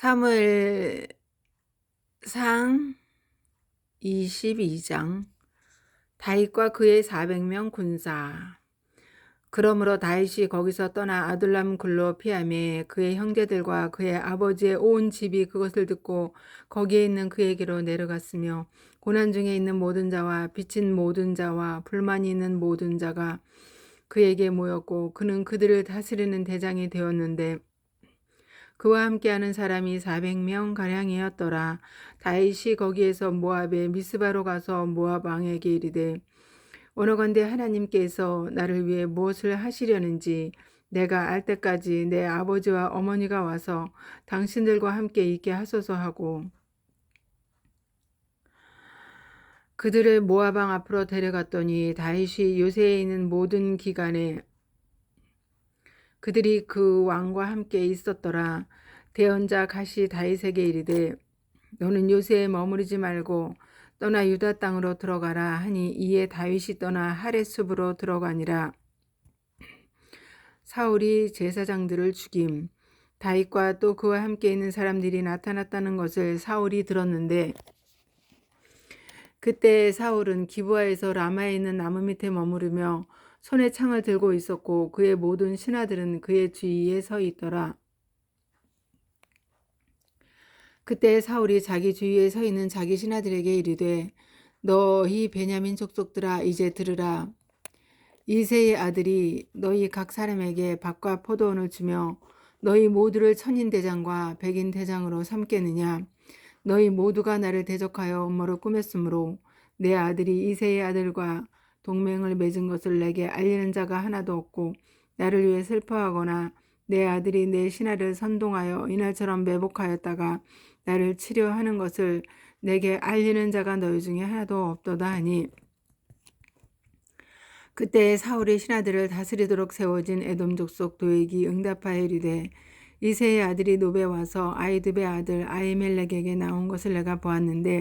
사무엘상 22장. 다윗과 그의 400명 군사. 그러므로 다윗이 거기서 떠나 아둘람 굴로 피하매 그의 형제들과 그의 아버지의 온 집이 그것을 듣고 거기에 있는 그에게로 내려갔으며, 고난 중에 있는 모든 자와 빚진 모든 자와 불만이 있는 모든 자가 그에게 모였고, 그는 그들을 다스리는 대장이 되었는데 그와 함께하는 사람이 400명 가량이었더라. 다윗이 거기에서 모압의 미스바로 가서 모압 왕에게 이르되, 원하건대 하나님께서 나를 위해 무엇을 하시려는지 내가 알 때까지 내 아버지와 어머니가 와서 당신들과 함께 있게 하소서 하고, 그들을 모압 왕 앞으로 데려갔더니 다윗이 요새에 있는 모든 기간에 그들이 그 왕과 함께 있었더라. 대언자 갓이 다윗에게 이르되, 너는 요새에 머무르지 말고 떠나 유다 땅으로 들어가라 하니, 이에 다윗이 떠나 하렛숲으로 들어가니라. 사울이 제사장들을 죽임. 다윗과 또 그와 함께 있는 사람들이 나타났다는 것을 사울이 들었는데, 그때 사울은 기브아에서 라마에 있는 나무 밑에 머무르며 손에 창을 들고 있었고, 그의 모든 신하들은 그의 주위에 서 있더라. 그때 사울이 자기 주위에 서 있는 자기 신하들에게 이르되, 너희 베냐민 족속들아, 이제 들으라. 이새의 아들이 너희 각 사람에게 밭과 포도원을 주며 너희 모두를 천인 대장과 백인 대장으로 삼겠느냐? 너희 모두가 나를 대적하여 음모를 꾸몄으므로 내 아들이 이새의 아들과 동맹을 맺은 것을 내게 알리는 자가 하나도 없고, 나를 위해 슬퍼하거나 내 아들이 내 신하를 선동하여 이날처럼 매복하였다가 나를 치려 하는 것을 내게 알리는 자가 너희 중에 하나도 없도다 하니, 그때 사울의 신하들을 다스리도록 세워진 에돔 족속 도액이 응답하여 이르되, 이새의 아들이 노베 와서 아히두베 아들 아히멜렉에게 나온 것을 내가 보았는데,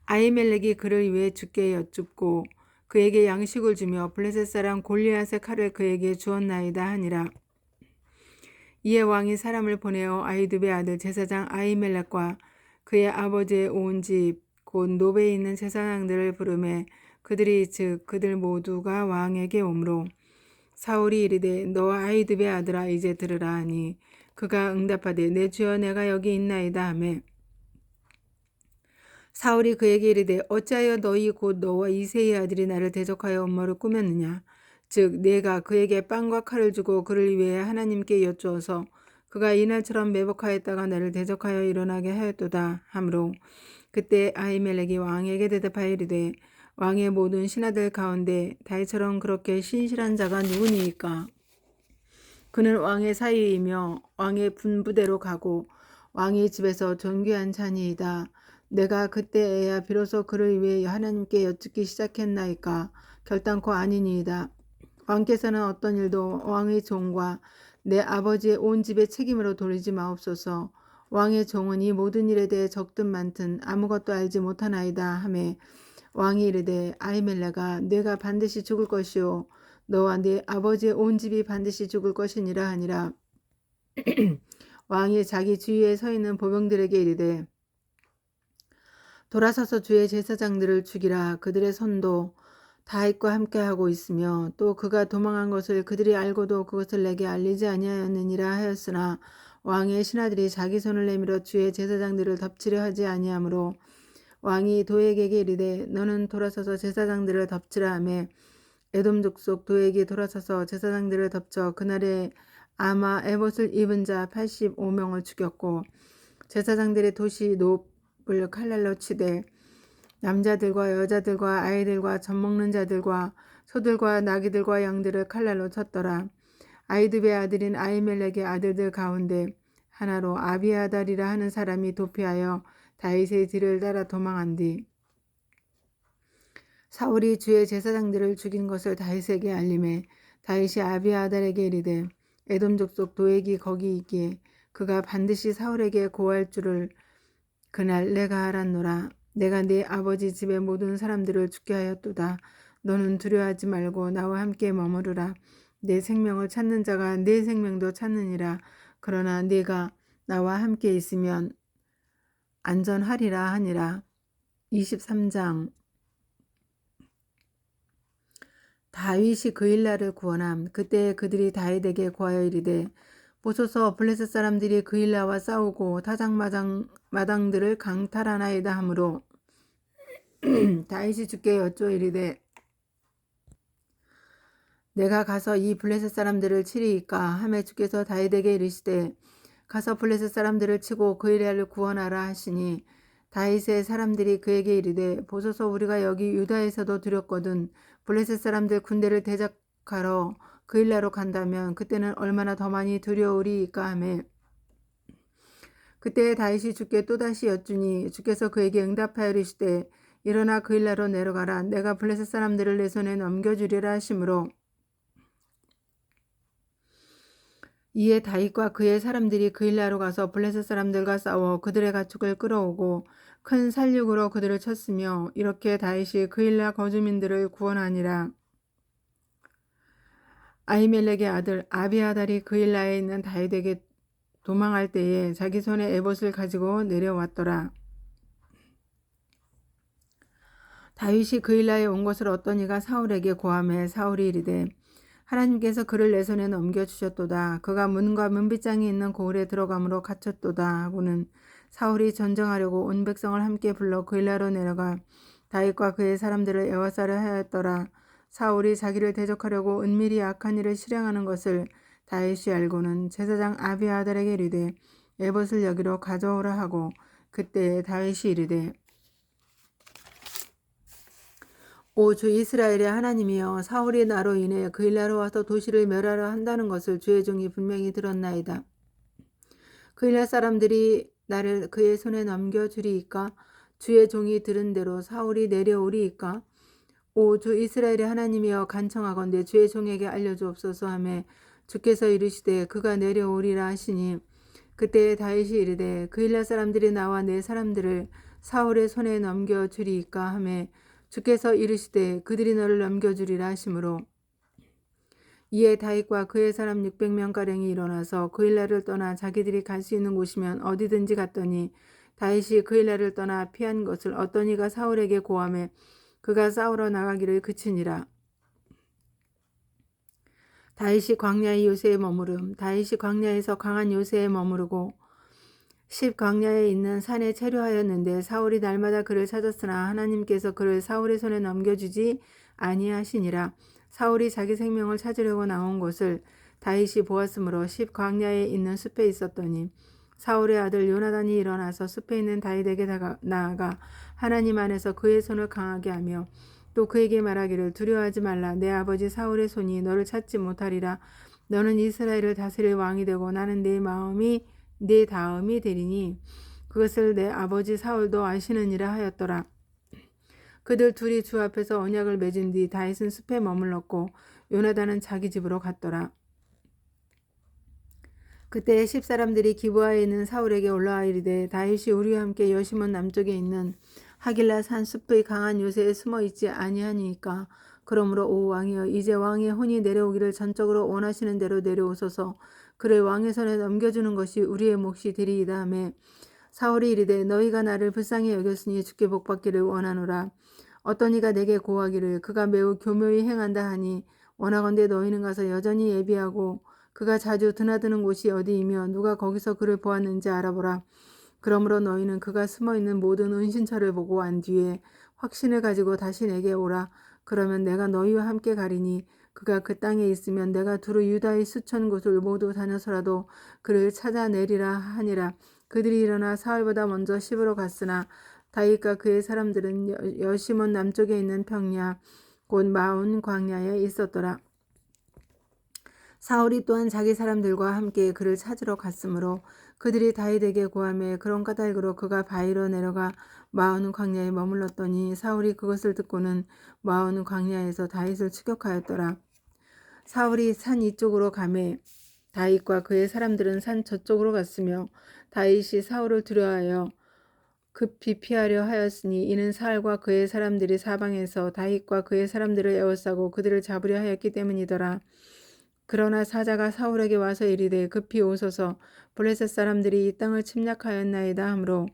아히멜렉이 그를 위해 주께 여쭙고 그에게 양식을 주며 블레셋 사람 골리앗의 칼을 그에게 주었나이다 하니라. 이에 왕이 사람을 보내어 아히두베 아들 제사장 아히멜렉과 그의 아버지의 온 집 곧 노베에 있는 제사장들을 부르매, 그들이 즉 그들 모두가 왕에게 오므로 사울이 이르되, 너 아히두베 아들아, 이제 들으라 하니, 그가 응답하되, 내 주여, 내가 여기 있나이다 하매, 사울이 그에게 이르되, 어찌하여 너희 곧 너와 이새의 아들이 나를 대적하여 음모를 꾸몄느냐? 즉 내가 그에게 빵과 칼을 주고 그를 위해 하나님께 여쭈어서 그가 이날처럼 매복하였다가 나를 대적하여 일어나게 하였도다 하므로, 그때 아히멜렉이 왕에게 대답하여 이르되, 왕의 모든 신하들 가운데 다윗처럼 그렇게 신실한 자가 누구니이까? 그는 왕의 사위이며 왕의 분부대로 가고 왕의 집에서 존귀한 자니이다. 내가 그때에야 비로소 그를 위해 하나님께 여쭙기 시작했나이까? 결단코 아니니이다. 왕께서는 어떤 일도 왕의 종과 내 아버지의 온 집의 책임으로 돌리지 마옵소서. 왕의 종은 이 모든 일에 대해 적든 많든 아무것도 알지 못하나이다 하매, 왕이 이르되, 아히멜렉아, 내가 반드시 죽을 것이요 너와 네 아버지의 온 집이 반드시 죽을 것이니라 하니라. 왕이 자기 주위에 서 있는 보병들에게 이르되, 돌아서서 주의 제사장들을 죽이라. 그들의 손도 다윗과 함께하고 있으며 또 그가 도망한 것을 그들이 알고도 그것을 내게 알리지 아니하였느니라 하였으나, 왕의 신하들이 자기 손을 내밀어 주의 제사장들을 덮치려 하지 아니하므로 왕이 도액에게 이르되, 너는 돌아서서 제사장들을 덮치라 하매, 에돔 족속 도액이 돌아서서 제사장들을 덮쳐 그날에 아마 에봇을 입은 자 85명을 죽였고, 제사장들의 도시 놉을 칼날로 치되 남자들과 여자들과 아이들과 젖먹는 자들과 소들과 나귀들과 양들을 칼날로 쳤더라. 아히두베 아들인 아히멜렉의 아들들 가운데 하나로 아비아달이라 하는 사람이 도피하여 다윗의 뒤를 따라 도망한 뒤, 사울이 주의 제사장들을 죽인 것을 다윗에게 알림해 다윗이 아비아달에게 이르되, 에돔 족속 도액이 거기 있기에 그가 반드시 사울에게 고할 줄을 그날 내가 알았노라. 내가 네 아버지 집의 모든 사람들을 죽게 하였도다. 너는 두려워하지 말고 나와 함께 머무르라. 내 생명을 찾는 자가 내 생명도 찾느니라. 그러나 네가 나와 함께 있으면 안전하리라 하니라. 23장. 다윗이 그일라를 구원함. 그때 그들이 다윗에게 구하여 이르되 보소서 블레셋 사람들이 그일라와 싸우고 타작마당들을 강탈하나이다 하므로 다윗이 주께 여쭈어 이르되 내가 가서 이 블레셋 사람들을 치리이까 하매 주께서 다윗에게 이르시되 가서 블레셋 사람들을 치고 그일라를 구원하라 하시니 다윗의 사람들이 그에게 이르되 보소서 우리가 여기 유다에서도 두렵거든 블레셋 사람들 군대를 대적하러 그일라로 간다면 그때는 얼마나 더 많이 두려우리이까 하매 그때 다윗이 주께 또다시 여쭈니 주께서 그에게 응답하여 이르시되 일어나 그일라로 내려가라 내가 블레셋 사람들을 내 손에 넘겨주리라 하시므로 이에 다윗과 그의 사람들이 그일라로 가서 블레셋 사람들과 싸워 그들의 가축을 끌어오고 큰 살육으로 그들을 쳤으며 이렇게 다윗이 그일라 거주민들을 구원하니라. 아히멜렉의 아들 아비아달이 그일라에 있는 다윗에게 도망할 때에 자기 손에 에봇을 가지고 내려왔더라. 다윗이 그일라에 온 것을 어떤 이가 사울에게 고하매 사울이 이르되 하나님께서 그를 내 손에 넘겨주셨도다. 그가 문과 문빗장이 있는 고을에 들어감으로 갇혔도다 하고는 사울이 전쟁하려고 온 백성을 함께 불러 그일라로 내려가 다윗과 그의 사람들을 에워싸려 하였더라. 사울이 자기를 대적하려고 은밀히 악한 일을 실행하는 것을 다윗이 알고는 제사장 아비아달에게 이르되 에봇을 여기로 가져오라 하고 그때에 다윗이 이르되 오 주 이스라엘의 하나님이여 사울이 나로 인해 그일라로 와서 도시를 멸하려 한다는 것을 주의 종이 분명히 들었나이다. 그일라 사람들이 나를 그의 손에 넘겨주리이까 주의 종이 들은 대로 사울이 내려오리이까 오 주 이스라엘의 하나님이여 간청하건대 주의 종에게 알려주옵소서 하매 주께서 이르시되 그가 내려오리라 하시니 그때 다윗이 이르되 그일라 사람들이 나와 내 사람들을 사울의 손에 넘겨주리이까 하매 주께서 이르시되 그들이 너를 넘겨주리라 하시므로 이에 다윗과 그의 사람 600명가량이 일어나서 그일라를 떠나 자기들이 갈 수 있는 곳이면 어디든지 갔더니 다윗이 그일라를 떠나 피한 것을 어떤 이가 사울에게 고하매 그가 싸우러 나가기를 그치니라. 다윗이 광야의 요새에 머무름. 다윗이 광야에서 강한 요새에 머무르고 10 광야에 있는 산에 체류하였는데 사울이 날마다 그를 찾았으나 하나님께서 그를 사울의 손에 넘겨주지 아니하시니라. 사울이 자기 생명을 찾으려고 나온 곳을 다윗이 보았으므로 10 광야에 있는 숲에 있었더니 사울의 아들 요나단이 일어나서 숲에 있는 다윗에게 나아가 하나님 안에서 그의 손을 강하게 하며 또 그에게 말하기를 두려워하지 말라. 내 아버지 사울의 손이 너를 찾지 못하리라. 너는 이스라엘을 다스릴 왕이 되고 나는 네 다음이 되리니 그것을 내 아버지 사울도 아시느니라 하였더라. 그들 둘이 주 앞에서 언약을 맺은 뒤 다윗은 숲에 머물렀고 요나단은 자기 집으로 갔더라. 그때 10 사람들이 기브아에 있는 사울에게 올라와 이르되 다윗이 우리와 함께 여시몬 남쪽에 있는 하길라 산 숲의 강한 요새에 숨어 있지 아니하니까 그러므로 오 왕이여 이제 왕의 혼이 내려오기를 전적으로 원하시는 대로 내려오소서. 그를 왕의 손에 넘겨주는 것이 우리의 몫이 되리이다 하매 사울이 이르되 너희가 나를 불쌍히 여겼으니 주께 복받기를 원하노라. 어떤 이가 내게 고하기를 그가 매우 교묘히 행한다 하니 원하건대 너희는 가서 여전히 예비하고 그가 자주 드나드는 곳이 어디이며 누가 거기서 그를 보았는지 알아보라. 그러므로 너희는 그가 숨어있는 모든 은신처를 보고 한 뒤에 확신을 가지고 다시 내게 오라. 그러면 내가 너희와 함께 가리니 그가 그 땅에 있으면 내가 두루 유다의 수천 곳을 모두 다녀서라도 그를 찾아내리라 하니라. 그들이 일어나 사울보다 먼저 시브로 갔으나 다윗과 그의 사람들은 여시몬 남쪽에 있는 평야 곧 마온 광야에 있었더라. 사울이 또한 자기 사람들과 함께 그를 찾으러 갔으므로 그들이 다윗에게 고하매 그런 까닭으로 그가 바위로 내려가 마온 광야에 머물렀더니 사울이 그것을 듣고는 마온 광야에서 다윗을 추격하였더라. 사울이 산 이쪽으로 가매 다윗과 그의 사람들은 산 저쪽으로 갔으며 다윗이 사울을 두려워하여 급히 피하려 하였으니 이는 사울과 그의 사람들이 사방에서 다윗과 그의 사람들을 에워싸고 그들을 잡으려 하였기 때문이더라. 그러나 사자가 사울에게 와서 이르되 급히 오소서 블레셋 사람들이 이 땅을 침략하였나이다 하므로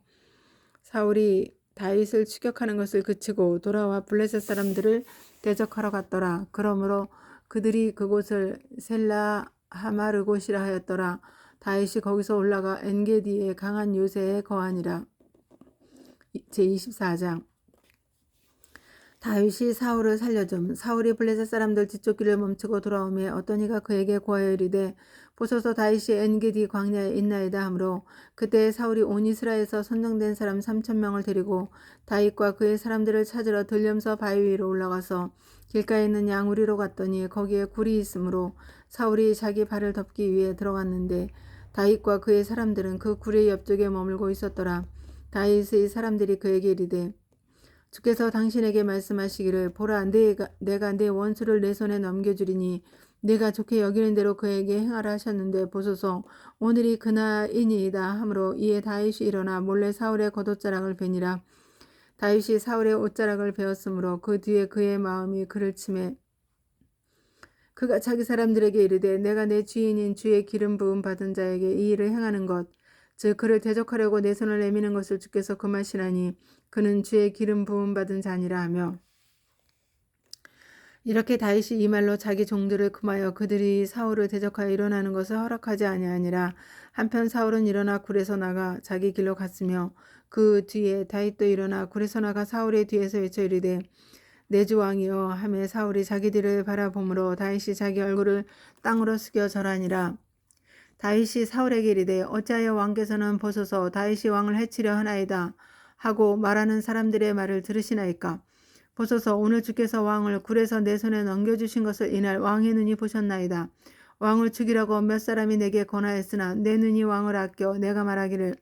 사울이 다윗을 추격하는 것을 그치고 돌아와 블레셋 사람들을 대적하러 갔더라. 그러므로 그들이 그곳을 셀라 하마르곳이라 하였더라. 다윗이 거기서 올라가 엔게디의 강한 요새에 거하니라. 제24장. 다윗이 사울을 살려줌. 사울이 블레셋 사람들 뒤쫓기를 멈추고 돌아오매 어떤 이가 그에게 고하여 이르되 보소서 다윗이 엔게디 광야에 있나이다 하므로 그때 사울이 온 이스라엘에서 선정된 사람 3,000명을 데리고 다윗과 그의 사람들을 찾으러 들렴서 바위 위로 올라가서 길가에 있는 양우리로 갔더니 거기에 굴이 있으므로 사울이 자기 발을 덮기 위해 들어갔는데 다윗과 그의 사람들은 그 굴의 옆쪽에 머물고 있었더라. 다윗의 사람들이 그에게 이르되 주께서 당신에게 말씀하시기를 보라 내가 내 원수를 내 손에 넘겨주리니 내가 좋게 여기는 대로 그에게 행하라 하셨는데 보소서 오늘이 그날이니이다 하므로 이에 다윗이 일어나 몰래 사울의 겉옷자락을 베니라. 다윗이 사울의 옷자락을 베었으므로 그 뒤에 그의 마음이 그를 치매 그가 자기 사람들에게 이르되 내가 내 주인인 주의 기름 부음 받은 자에게 이 일을 행하는 것 즉 그를 대적하려고 내 손을 내미는 것을 주께서 금하시나니 그는 주의 기름 부음 받은 자니라 하며 이렇게 다윗이 이 말로 자기 종들을 금하여 그들이 사울을 대적하여 일어나는 것을 허락하지 아니하니라. 한편 사울은 일어나 굴에서 나가 자기 길로 갔으며 그 뒤에 다윗도 일어나 굴에서 나가 사울의 뒤에서 외쳐 이르되 내 주 왕이여 하매 사울이 자기 뒤를 바라보므로 다윗이 자기 얼굴을 땅으로 숙여 절하니라. 다윗이 사울에게 이르되 어찌하여 왕께서는 보소서 다윗이 왕을 해치려 하나이다 하고 말하는 사람들의 말을 들으시나이까. 보소서 오늘 주께서 왕을 굴에서 내 손에 넘겨주신 것을 이날 왕의 눈이 보셨나이다. 왕을 죽이라고 몇 사람이 내게 권하였으나 내 눈이 왕을 아껴 내가 말하기를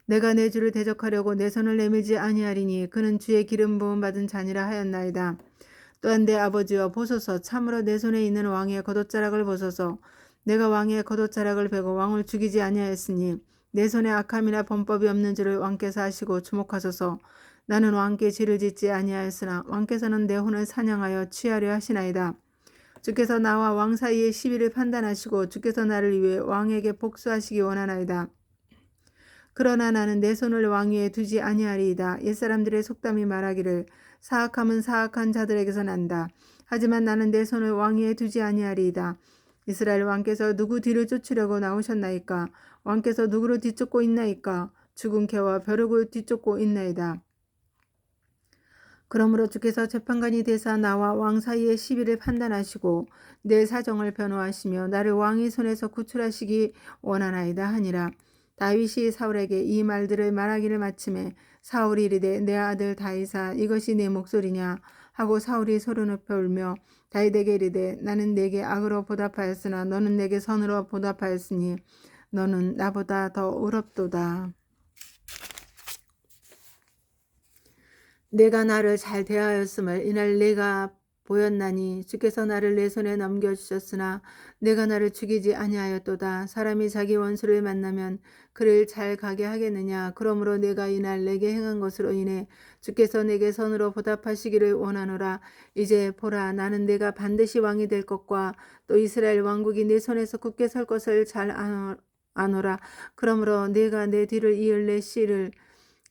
내가 내 주를 대적하려고 내 손을 내밀지 아니하리니 그는 주의 기름 부음 받은 자니라 하였나이다. 또한 내 아버지여 보소서 참으로 내 손에 있는 왕의 겉옷자락을 보소서 내가 왕의 겉옷자락을 베고 왕을 죽이지 아니하였으니 내 손에 악함이나 범법이 없는 줄을 왕께서 아시고 주목하소서. 나는 왕께 죄를 짓지 아니하였으나 왕께서는 내 혼을 사냥하여 취하려 하시나이다. 주께서 나와 왕 사이의 시비를 판단하시고 주께서 나를 위해 왕에게 복수하시기 원하나이다. 그러나 나는 내 손을 왕 위에 두지 아니하리이다. 옛사람들의 속담이 말하기를 사악함은 사악한 자들에게서 난다. 하지만 나는 내 손을 왕 위에 두지 아니하리이다. 이스라엘 왕께서 누구 뒤를 쫓으려고 나오셨나이까? 왕께서 누구를 뒤쫓고 있나이까? 죽은 개와 벼룩을 뒤쫓고 있나이다. 그러므로 주께서 재판관이 되사 나와 왕 사이의 시비를 판단하시고 내 사정을 변호하시며 나를 왕의 손에서 구출하시기 원하나이다 하니라. 다윗이 사울에게 이 말들을 말하기를 마침에 사울이 이르되 내 아들 다윗아 이것이 내 목소리냐 하고 사울이 소리 높여 울며 다윗에게 이르되 나는 내게 악으로 보답하였으나 너는 내게 선으로 보답하였으니 너는 나보다 더 의롭도다. 내가 나를 잘 대하였음을 이날 내가 보였나니 주께서 나를 내 손에 넘겨주셨으나 내가 나를 죽이지 아니하였도다. 사람이 자기 원수를 만나면 그를 잘 가게 하겠느냐. 그러므로 내가 이날 내게 행한 것으로 인해 주께서 내게 선으로 보답하시기를 원하노라. 이제 보라 나는 내가 반드시 왕이 될 것과 또 이스라엘 왕국이 내 손에서 굳게 설 것을 잘 아노라. 그러므로 내가 내 뒤를 이을 내 씨를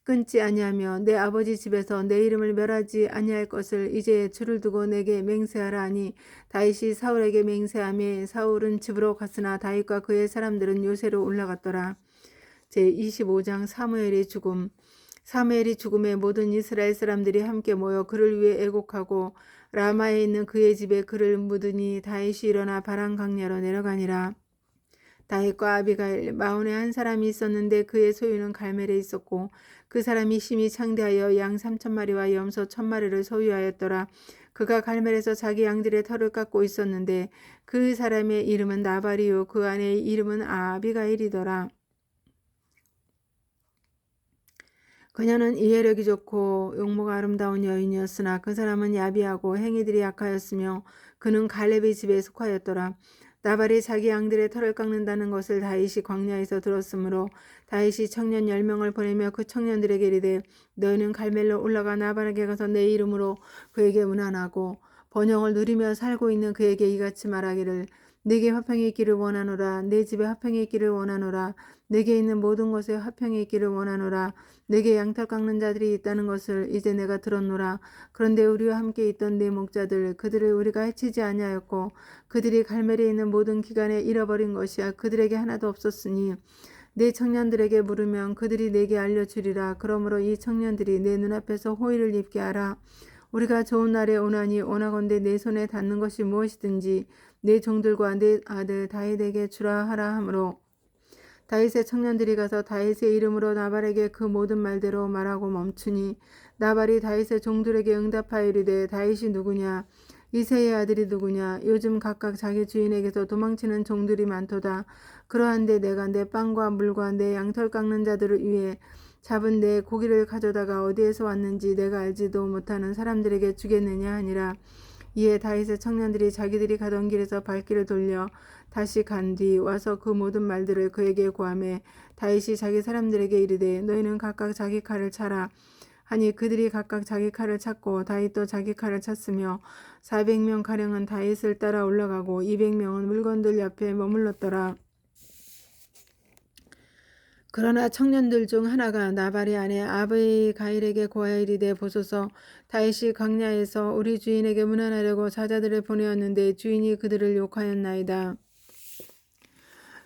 끊지 아니하며 내 아버지 집에서 내 이름을 멸하지 아니할 것을 이제 주를 두고 내게 맹세하라 하니 다윗이 사울에게 맹세하며 사울은 집으로 갔으나 다윗과 그의 사람들은 요새로 올라갔더라. 제25장 사무엘의 죽음. 사무엘이 죽음에 모든 이스라엘 사람들이 함께 모여 그를 위해 애곡하고 라마에 있는 그의 집에 그를 묻으니 다윗이 일어나 바람 강야로 내려가니라. 다윗과 아비가일 마온에 한 사람이 있었는데 그의 소유는 갈멜에 있었고 그 사람이 심히 창대하여 양 3,000마리와 염소 1,000마리를 소유하였더라. 그가 갈멜에서 자기 양들의 털을 깎고 있었는데 그 사람의 이름은 나발이요 그 아내의 이름은 아비가일이더라. 그녀는 이해력이 좋고 용모가 아름다운 여인이었으나 그 사람은 야비하고 행위들이 약하였으며 그는 갈렙의 집에 속하였더라. 나발이 자기 양들의 털을 깎는다는 것을 다윗이 광야에서 들었으므로 다윗이 청년 10명을 보내며 그 청년들에게 이르되 너희는 갈멜로 올라가 나발에게 가서 내 이름으로 그에게 문안하고 번영을 누리며 살고 있는 그에게 이같이 말하기를 내게 화평이 있기를 원하노라. 내 집에 화평이 있기를 원하노라. 내게 있는 모든 것에 화평이 있기를 원하노라. 내게 양털 깎는 자들이 있다는 것을 이제 내가 들었노라. 그런데 우리와 함께 있던 네 목자들 그들을 우리가 해치지 아니하였고 그들이 갈멜에 있는 모든 기간에 잃어버린 것이야 그들에게 하나도 없었으니 내 청년들에게 물으면 그들이 내게 알려주리라. 그러므로 이 청년들이 내 눈앞에서 호의를 입게 하라. 우리가 좋은 날에 오나니 원하건대 내 손에 닿는 것이 무엇이든지 내 종들과 내 아들 다윗에게 주라 하라 하므로 다윗의 청년들이 가서 다윗의 이름으로 나발에게 그 모든 말대로 말하고 멈추니 나발이 다윗의 종들에게 응답하여 이르되 다윗이 누구냐 이새의 아들이 누구냐 요즘 각각 자기 주인에게서 도망치는 종들이 많도다. 그러한데 내가 내 빵과 물과 내 양털 깎는 자들을 위해 잡은 내 고기를 가져다가 어디에서 왔는지 내가 알지도 못하는 사람들에게 주겠느냐 하니라. 이에 다윗의 청년들이 자기들이 가던 길에서 발길을 돌려 다시 간 뒤 와서 그 모든 말들을 그에게 고하매 다윗이 자기 사람들에게 이르되 너희는 각각 자기 칼을 차라 하니 그들이 각각 자기 칼을 찼고 다윗도 자기 칼을 찼으며 400명 가량은 다윗을 따라 올라가고 200명은 물건들 옆에 머물렀더라. 그러나 청년들 중 하나가 나발의 아내 아비가일에게 고하여 이르되 보소서 다윗이 광야에서 우리 주인에게 문안하려고 사자들을 보내었는데 주인이 그들을 욕하였나이다.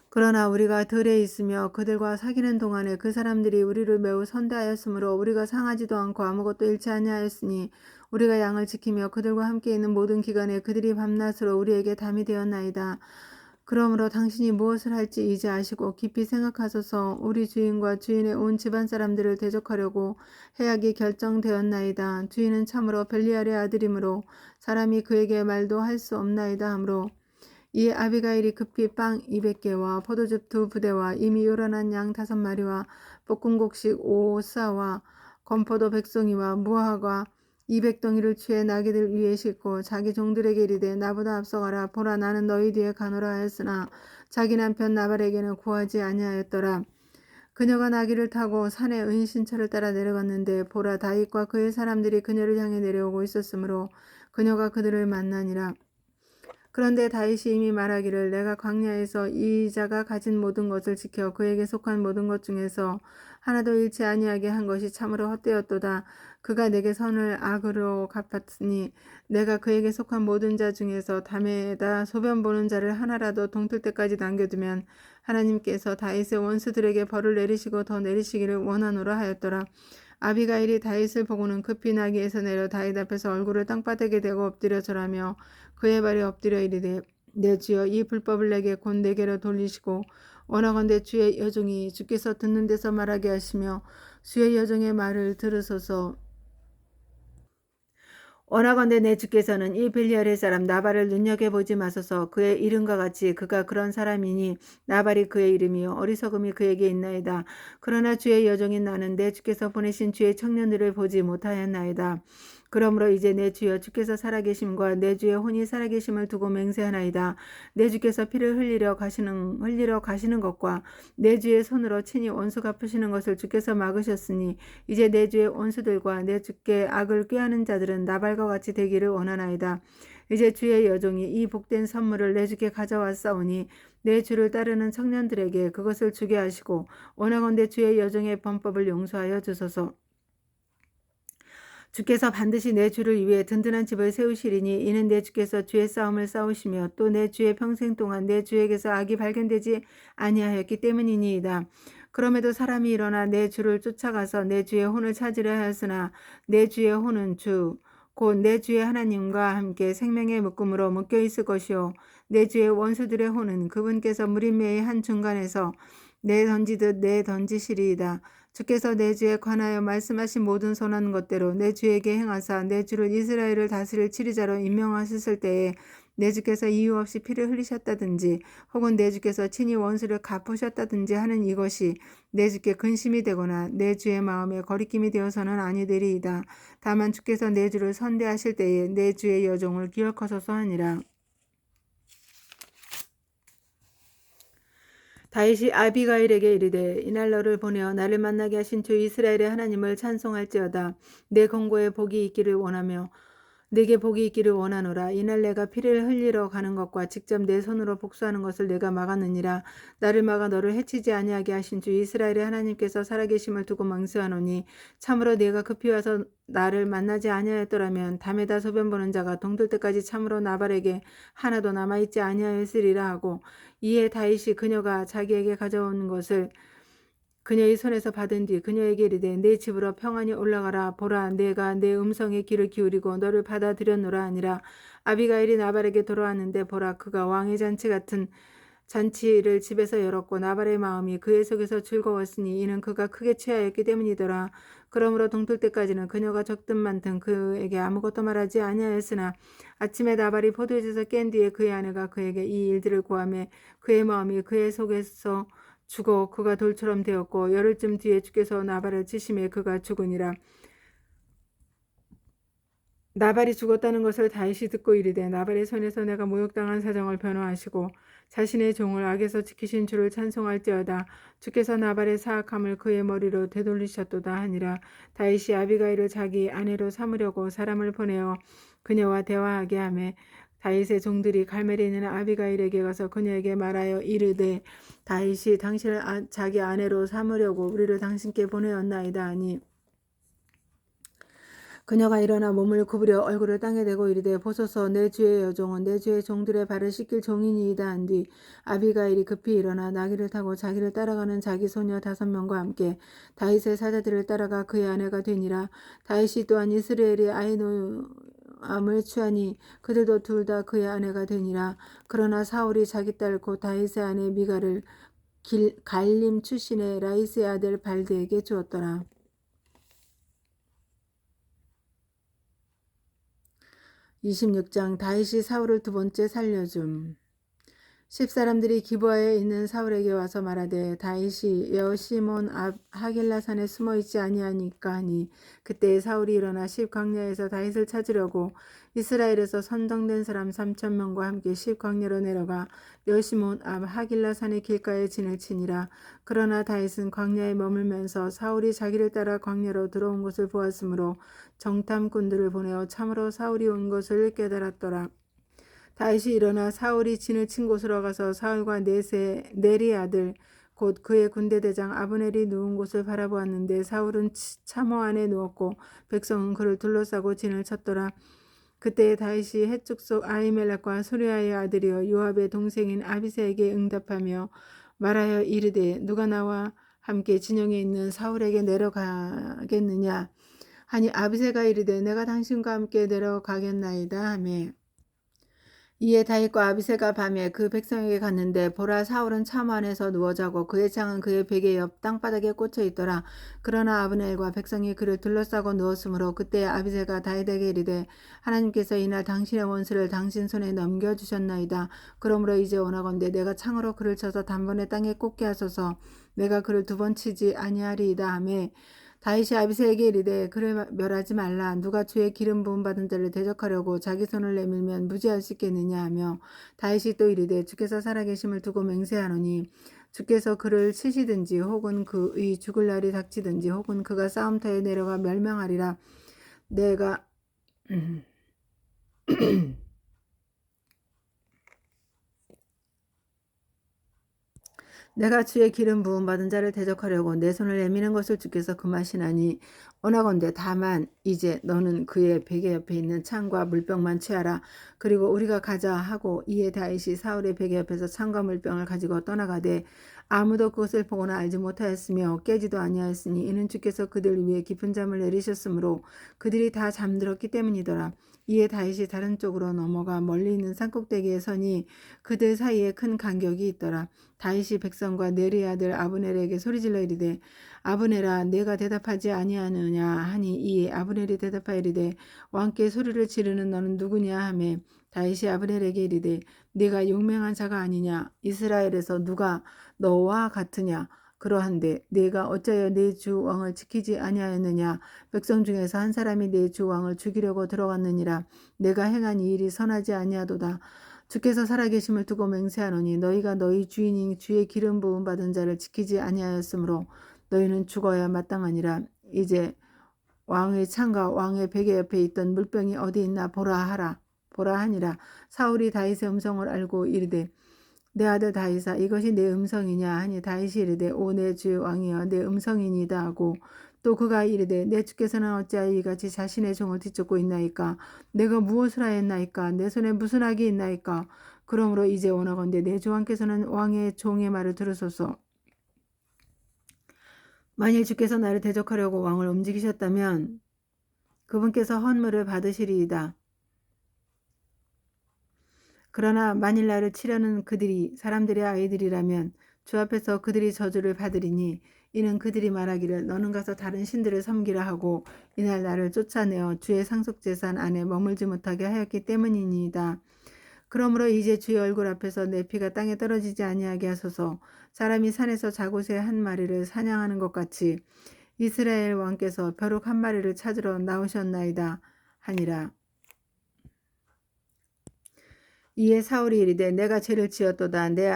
그러나 우리가 들에 있으며 그들과 사귀는 동안에 그 사람들이 우리를 매우 선대하였으므로 우리가 상하지도 않고 아무것도 잃지 아니하였으니 우리가 양을 지키며 그들과 함께 있는 모든 기간에 그들이 밤낮으로 우리에게 담이 되었나이다. 그러므로 당신이 무엇을 할지 이제 아시고 깊이 생각하소서. 우리 주인과 주인의 온 집안 사람들을 대적하려고 해악이 결정되었나이다. 주인은 참으로 벨리알의 아들이므로 사람이 그에게 말도 할 수 없나이다 하므로 이에 아비가일이 급히 빵 200개와 포도즙 2부대와 이미 요란한 양 5마리와 볶은 곡식 5사와 건포도 100송이와 무화과 200덩이를 취해 나귀들 위에 싣고 자기 종들에게 이르되 나보다 앞서가라. 보라 나는 너희 뒤에 가노라 하였으나 자기 남편 나발에게는 구하지 아니하였더라. 그녀가 나귀를 타고 산의 은신처를 따라 내려갔는데 보라 다윗과 그의 사람들이 그녀를 향해 내려오고 있었으므로 그녀가 그들을 만나니라. 그런데 다윗이 이미 말하기를 내가 광야에서 이 자가 가진 모든 것을 지켜 그에게 속한 모든 것 중에서 하나도 잃지 아니하게 한 것이 참으로 헛되었도다. 그가 내게 선을 악으로 갚았으니 내가 그에게 속한 모든 자 중에서 담에다 소변 보는 자를 하나라도 동틀 때까지 남겨두면 하나님께서 다윗의 원수들에게 벌을 내리시고 더 내리시기를 원하노라 하였더라. 아비가일이 다윗을 보고는 급히 나귀에서 내려 다윗 앞에서 얼굴을 땅바닥에 대고 엎드려 절하며 그의 발에 엎드려 이르되 내 주여 이 불법을 내게 곧 내게로 돌리시고 원하건대 주의 여종이 주께서 듣는 데서 말하게 하시며 주의 여종의 말을 들으소서. 원하건대 내 주께서는 이 벨리알의 사람 나발을 눈여겨보지 마소서. 그의 이름과 같이 그가 그런 사람이니 나발이 그의 이름이요 어리석음이 그에게 있나이다. 그러나 주의 여종인 나는 내 주께서 보내신 주의 청년들을 보지 못하였나이다. 그러므로 이제 내 주여 주께서 살아계심과 내 주의 혼이 살아계심을 두고 맹세하나이다. 내 주께서 피를 흘리러 가시는 것과 내 주의 손으로 친히 원수 갚으시는 것을 주께서 막으셨으니 이제 내 주의 원수들과 내 주께 악을 꾀하는 자들은 나발과 같이 되기를 원하나이다. 이제 주의 여종이 이 복된 선물을 내 주께 가져왔사오니 내 주를 따르는 청년들에게 그것을 주게 하시고 원하건대 주의 여종의 범법을 용서하여 주소서. 주께서 반드시 내 주를 위해 든든한 집을 세우시리니 이는 내 주께서 주의 싸움을 싸우시며 또 내 주의 평생 동안 내 주에게서 악이 발견되지 아니하였기 때문이니이다. 그럼에도 사람이 일어나 내 주를 쫓아가서 내 주의 혼을 찾으려 하였으나 내 주의 혼은 주 곧 내 주의 하나님과 함께 생명의 묶음으로 묶여 있을 것이요 내 주의 원수들의 혼은 그분께서 무림매의 한 중간에서 내 던지듯 내 던지시리이다. 주께서 내 주에 관하여 말씀하신 모든 선한 것대로 내 주에게 행하사 내 주를 이스라엘을 다스릴 치리자로 임명하셨을 때에 내 주께서 이유 없이 피를 흘리셨다든지 혹은 내 주께서 친히 원수를 갚으셨다든지 하는 이것이 내 주께 근심이 되거나 내 주의 마음에 거리낌이 되어서는 아니되리이다. 다만 주께서 내 주를 선대하실 때에 내 주의 여종을 기억하소서 하니라. 다윗이 아비가일에게 이르되 이날 너를 보내어 나를 만나게 하신 주 이스라엘의 하나님을 찬송할지어다. 내 권고에 복이 있기를 원하며 내게 복이 있기를 원하노라. 이날 내가 피를 흘리러 가는 것과 직접 내 손으로 복수하는 것을 내가 막았느니라. 나를 막아 너를 해치지 아니하게 하신 주 이스라엘의 하나님께서 살아계심을 두고 맹세하노니 참으로 내가 급히 와서 나를 만나지 아니하였더라면 담에다 소변 보는 자가 동들 때까지 참으로 나발에게 하나도 남아있지 아니하였으리라 하고, 이에 다윗이 그녀가 자기에게 가져온 것을 그녀의 손에서 받은 뒤 그녀에게 이르되 내 집으로 평안히 올라가라. 보라, 내가 내 음성에 귀를 기울이고 너를 받아들였노라 하니라. 아비가일이 나발에게 돌아왔는데 보라, 그가 왕의 잔치 같은 잔치를 집에서 열었고 나발의 마음이 그의 속에서 즐거웠으니 이는 그가 크게 취하였기 때문이더라. 그러므로 동틀 때까지는 그녀가 적든 많든 그에게 아무것도 말하지 아니하였으나 아침에 나발이 포도주에서 깬 뒤에 그의 아내가 그에게 이 일들을 고하매 그의 마음이 그의 속에서 죽어 그가 돌처럼 되었고 열흘쯤 뒤에 주께서 나발을 치심에 그가 죽으니라. 나발이 죽었다는 것을 다윗이 듣고 이르되 나발의 손에서 내가 모욕당한 사정을 변호하시고 자신의 종을 악에서 지키신 주를 찬송할지어다. 주께서 나발의 사악함을 그의 머리로 되돌리셨도다 하니라. 다윗이 아비가일을 자기 아내로 삼으려고 사람을 보내어 그녀와 대화하게 하매 다윗의 종들이 갈멜에 있는 아비가일에게 가서 그녀에게 말하여 이르되 다윗이 당신을 자기 아내로 삼으려고 우리를 당신께 보내었나이다 하니, 그녀가 일어나 몸을 구부려 얼굴을 땅에 대고 이르되 보소서, 내 주의 여종은 내 주의 종들의 발을 씻길 종이니이다 한 뒤 아비가일이 급히 일어나 나귀를 타고 자기를 따라가는 자기 소녀 5명과 함께 다윗의 사자들을 따라가 그의 아내가 되니라. 다윗이 또한 이스라엘의 아히노암을 취하니 그들도 둘 다 그의 아내가 되니라. 그러나 사울이 자기 딸 곧 다윗의 아내 미가를 갈림 출신의 라이스의 아들 발드에게 주었더라. 26장. 다윗이 사울을 두 번째 살려줌. 10사람들이 기브아에 있는 사울에게 와서 말하되 다윗이 여시몬 앞 하길라산에 숨어있지 아니하니까 하니, 그때 사울이 일어나 10광야에서 다윗을 찾으려고 이스라엘에서 선정된 사람 3,000명과 함께 10광야로 내려가 여시몬 앞 하길라산의 길가에 진을 치니라. 그러나 다윗은 광야에 머물면서 사울이 자기를 따라 광야로 들어온 것을 보았으므로 정탐꾼들을 보내어 참으로 사울이 온 것을 깨달았더라. 다윗이 일어나 사울이 진을 친 곳으로 가서 사울과 네리 아들 곧 그의 군대대장 아브넬이 누운 곳을 바라보았는데 사울은 참호 안에 누웠고 백성은 그를 둘러싸고 진을 쳤더라. 그때 다윗이 해축 속 아히멜렉과 수리아의 아들이여 요압의 동생인 아비새에게 응답하며 말하여 이르되 누가 나와 함께 진영에 있는 사울에게 내려가겠느냐 하니, 아비새가 이르되 내가 당신과 함께 내려가겠나이다 하매, 이에 다윗과 아비새가 밤에 그 백성에게 갔는데 보라, 사울은 참 안에서 누워 자고 그의 창은 그의 베개 옆 땅바닥에 꽂혀 있더라. 그러나 아브넬과 백성이 그를 둘러싸고 누웠으므로 그때 아비새가 다윗에게 이르되 하나님께서 이날 당신의 원수를 당신 손에 넘겨주셨나이다. 그러므로 이제 원하건대 내가 창으로 그를 쳐서 단번에 땅에 꽂게 하소서. 내가 그를 2번 치지 아니하리이다 하매, 다윗이 아비새에게 이르되 그를 멸하지 말라. 누가 주의 기름 부음 받은 자를 대적하려고 자기 손을 내밀면 무지할 수 있겠느냐 하며, 다윗이 또 이르되 주께서 살아계심을 두고 맹세하노니 주께서 그를 치시든지 혹은 그의 죽을 날이 닥치든지 혹은 그가 싸움터에 내려가 멸망하리라. 내가 주의 기름 부음 받은 자를 대적하려고 내 손을 내미는 것을 주께서 금하시나니, 원하건대 다만 이제 너는 그의 베개 옆에 있는 창과 물병만 취하라. 그리고 우리가 가자 하고, 이에 다윗이 사울의 베개 옆에서 창과 물병을 가지고 떠나가되 아무도 그것을 보거나 알지 못하였으며 깨지도 아니하였으니 이는 주께서 그들 위에 깊은 잠을 내리셨으므로 그들이 다 잠들었기 때문이더라. 이에 다윗이 다른 쪽으로 넘어가 멀리 있는 산꼭대기에 서니 그들 사이에 큰 간격이 있더라. 다윗이 백성과 네리 아들 아브넬에게 소리질러 이르되 아브넬아, 내가 대답하지 아니하느냐 하니, 이에 아브넬이 대답하여 이르되 왕께 소리를 지르는 너는 누구냐 하매, 다윗이 아브넬에게 이르되 네가 용맹한 자가 아니냐. 이스라엘에서 누가 너와 같으냐. 그러한데 네가 어찌하여 내 주 왕을 지키지 아니하였느냐. 백성 중에서 한 사람이 내 주 왕을 죽이려고 들어갔느니라. 내가 행한 이 일이 선하지 아니하도다. 주께서 살아계심을 두고 맹세하노니 너희가 너희 주인인 주의 기름 부음 받은 자를 지키지 아니하였으므로 너희는 죽어야 마땅하니라. 이제 왕의 창과 왕의 베개 옆에 있던 물병이 어디 있나 보라 하니라. 사울이 다윗의 음성을 알고 이르되 내 아들 다윗아 이것이 내 음성이냐 하니 다윗이 이르되 오 내 주 왕이여 내 음성이니이다 하고 또 그가 이르되 내 주께서는 어찌하여 이같이 자신의 종을 뒤쫓고 있나이까 내가 무엇을 하였나이까 내 손에 무슨 악이 있나이까 그러므로 이제 원하건대 내 주 왕께서는 왕의 종의 말을 들으소서. 만일 주께서 나를 대적하려고 왕을 움직이셨다면 그분께서 헌물을 받으시리이다. 그러나 만일 나를 치려는 그들이 사람들의 아이들이라면 주 앞에서 그들이 저주를 받으리니 이는 그들이 말하기를 너는 가서 다른 신들을 섬기라 하고 이날 나를 쫓아내어 주의 상속재산 안에 머물지 못하게 하였기 때문이니이다. 그러므로 이제 주의 얼굴 앞에서 내 피가 땅에 떨어지지 아니하게 하소서. 사람이 산에서 자곳의 한 마리를 사냥하는 것 같이 이스라엘 왕께서 벼룩 한 마리를 찾으러 나오셨나이다 하니라. 이에 사울이 이르되 내가 죄를 지었도다. 내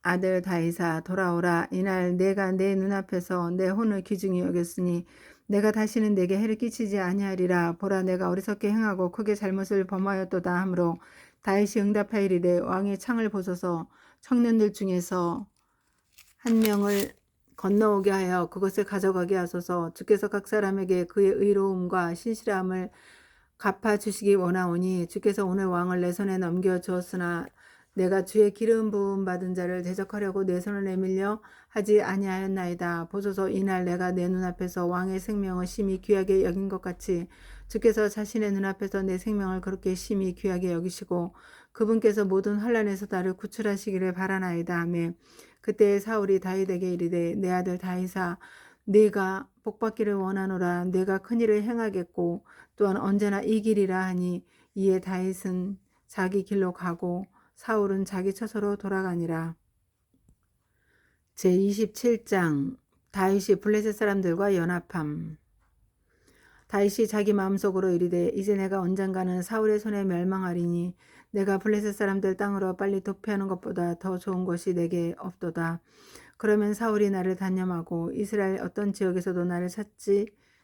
아들 다윗아 돌아오라. 이날 내가 내 눈앞에서 내 혼을 귀중히 여겼으니 내가 다시는 내게 해를 끼치지 아니하리라. 보라 내가 어리석게 행하고 크게 잘못을 범하였도다 하므로 다윗이 응답하여 이르되 왕의 창을 보소서. 청년들 중에서 한 명을 건너오게 하여 그것을 가져가게 하소서. 주께서 각 사람에게 그의 의로움과 신실함을 갚아주시기 원하오니 주께서 오늘 왕을 내 손에 넘겨주었으나 내가 주의 기름 부음 받은 자를 대적하려고 내 손을 내밀려 하지 아니하였나이다. 보소서 이날 내가 내 눈앞에서 왕의 생명을 심히 귀하게 여긴 것 같이 주께서 자신의 눈앞에서 내 생명을 그렇게 심히 귀하게 여기시고 그분께서 모든 환난에서 나를 구출하시기를 바라나이다 하며 그때 사울이 다윗에게 이르되 내 아들 다윗아 네가 복받기를 원하노라. 내가 큰일을 행하겠고 또한 언제나 이기리라 하니 이에 다윗은 자기 길로 가고 사울은 자기 처소로 돌아가니라. 제27장 다윗이 블레셋 사람들과 연합함. 다윗이 자기 마음속으로 이르되 이제 내가 언젠가는 사울의 손에 멸망하리니 내가 블레셋 사람들 땅으로 빨리 도피하는 것보다 더 좋은 것이 내게 없도다. 그러면 사울이 나를 단념하고 이스라엘 어떤 지역에서도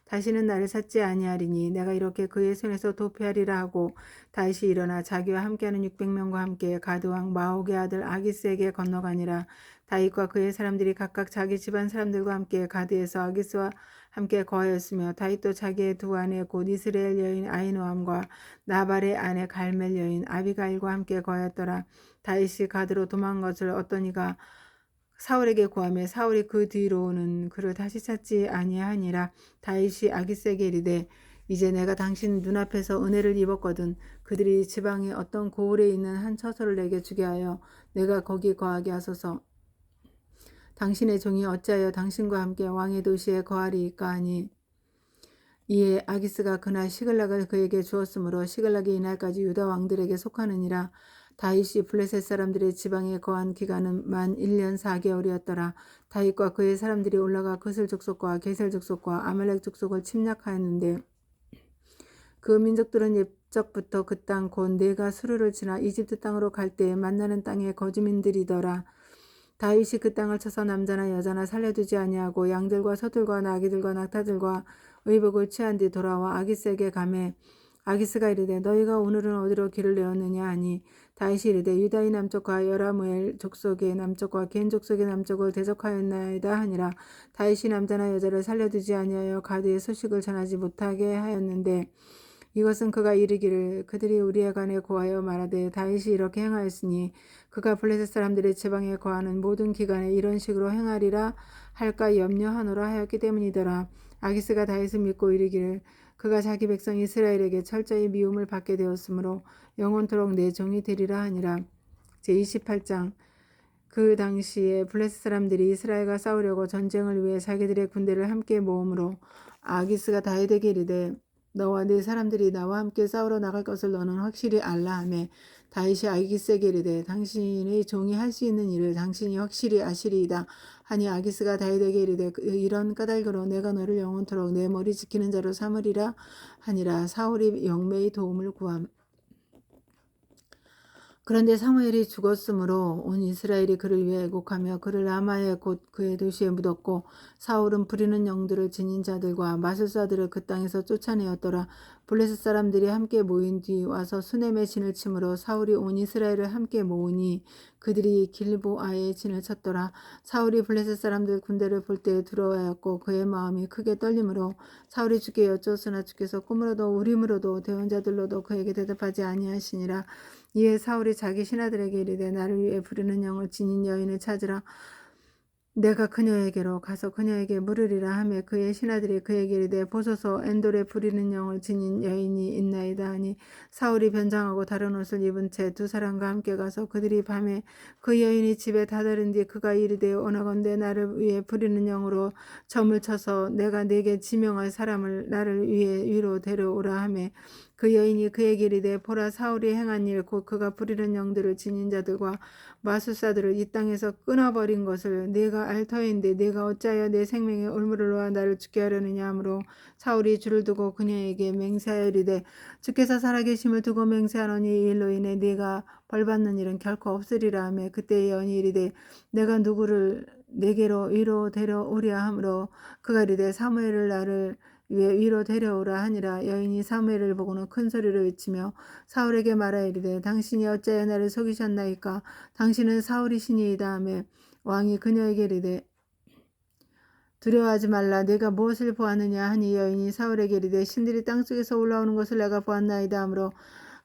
다시는 나를 찾지 아니하리니 내가 이렇게 그의 손에서 도피하리라 하고 다윗이 일어나 자기와 함께하는 600명과 함께 가드왕 마옥의 아들 아기스에게 건너가니라. 다윗과 그의 사람들이 각각 자기 집안 사람들과 함께 가드에서 아기스와 함께 거하였으며 다윗도 자기의 두 아내 곧 이스라엘 여인 아히노함과 나발의 아내 갈멜 여인 아비가일과 함께 거하였더라. 다윗이 가드로 도망간 것을 어떤 이가 사울에게 구하며 사울이 그 뒤로는 그를 다시 찾지 아니하니라. 다윗이 아기스에게 이르되 이제 내가 당신 눈앞에서 은혜를 입었거든. 그들이 지방의 어떤 고을에 있는 한 처소를 내게 주게 하여 내가 거기 거하게 하소서. 당신의 종이 어찌하여 당신과 함께 왕의 도시에 거하리이까 하니 이에 아기스가 그날 시글락을 그에게 주었으므로 시글락이 이날까지 유다 왕들에게 속하느니라. 다윗이 블레셋 사람들의 지방에 거한 기간은 만 1년 4개월이었더라. 다윗과 그의 사람들이 올라가 그슬 족속과 게셀 족속과 아말렉 족속을 침략하였는데 그 민족들은 옛적부터 그 땅 곧 네가 수르를 지나 이집트 땅으로 갈 때에 만나는 땅의 거주민들이더라. 다윗이 그 땅을 쳐서 남자나 여자나 살려두지 아니하고 양들과 소들과 나귀들과 낙타들과 의복을 취한 뒤 돌아와 아기스에게 가매 아기스가 이르되 너희가 오늘은 어디로 길을 내었느냐 하니 다윗이 이르되 유다의 남쪽과 여라무엘 족속의 남쪽과 겐 족속의 남쪽을 대적하였나이다 하니라. 다윗이 남자나 여자를 살려두지 아니하여 가드의 소식을 전하지 못하게 하였는데 이것은 그가 이르기를 그들이 우리에 관해 고하여 말하되 다윗이 이렇게 행하였으니 그가 블레셋 사람들의 지방에 거하는 모든 기간에 이런 식으로 행하리라 할까 염려하노라 하였기 때문이더라. 아기스가 다윗을 믿고 이르기를 그가 자기 백성 이스라엘에게 철저히 미움을 받게 되었으므로 영원토록 내 종이 되리라 하니라. 제28장 그 당시에 블레셋 사람들이 이스라엘과 싸우려고 전쟁을 위해 자기들의 군대를 함께 모으므로 아기스가 다윗에게 이르되 너와 네 사람들이 나와 함께 싸우러 나갈 것을 너는 확실히 알라 하며 다윗이 아기스에게 이르되 당신의 종이 할 수 있는 일을 당신이 확실히 아시리이다 하니 아기스가 다윗에게 이르되 이런 까닭으로 내가 너를 영원토록 내 머리 지키는 자로 삼으리라 하니라. 사울이 영매의 도움을 구함. 그런데 사무엘이 죽었으므로 온 이스라엘이 그를 위해 애곡하며 그를 라마에 곧 그의 도시에 묻었고 사울은 부리는 영들을 지닌 자들과 마술사들을 그 땅에서 쫓아내었더라. 블레셋 사람들이 함께 모인 뒤 와서 수넴의 진을 치므로 사울이 온 이스라엘을 함께 모으니 그들이 길보아의 진을 쳤더라. 사울이 블레셋 사람들 군대를 볼 때 두려워하였고 그의 마음이 크게 떨림으로 사울이 주께 여쭈었으나 주께서 꿈으로도 우림으로도 대원자들로도 그에게 대답하지 아니하시니라. 이에 사울이 자기 신하들에게 이르되 나를 위해 부르는 영을 지닌 여인을 찾으라. 내가 그녀에게로 가서 그녀에게 물으리라 하며 그의 신하들이 그에게 이르되 보소서 엔돌에 부리는 영을 지닌 여인이 있나이다 하니 사울이 변장하고 다른 옷을 입은 채 두 사람과 함께 가서 그들이 밤에 그 여인이 집에 다다른 뒤 그가 이르되 원하건대 나를 위해 부리는 영으로 점을 쳐서 내가 네게 지명할 사람을 나를 위해 위로 데려오라 하며 그 여인이 그에게 이르되 보라 사울이 행한 일 곧 그가 부리는 영들을 지닌 자들과 마술사들을 이 땅에서 끊어버린 것을 네가 알 터인데 네가 어찌하여 내 생명의 올무를 놓아 나를 죽게 하려느냐 하므로 사울이 줄을 두고 그녀에게 맹세하여 이르되 주께서 살아계심을 두고 맹세하노니 이 일로 인해 네가 벌받는 일은 결코 없으리라 하며 그때 여인이 이르되 내가 누구를 내게로 위로 데려오랴 하므로 그가 이르되 사무엘을 나를 위에 위로 데려오라 하니라. 여인이 사무엘을 보고는 큰 소리로 외치며 사울에게 말하여 이르되 당신이 어찌하여 나를 속이셨나이까 당신은 사울이시니이다 하며 왕이 그녀에게 이르되 두려워하지 말라 내가 무엇을 보았느냐 하니 여인이 사울에게 이르되 신들이 땅속에서 올라오는 것을 내가 보았나이다 하므로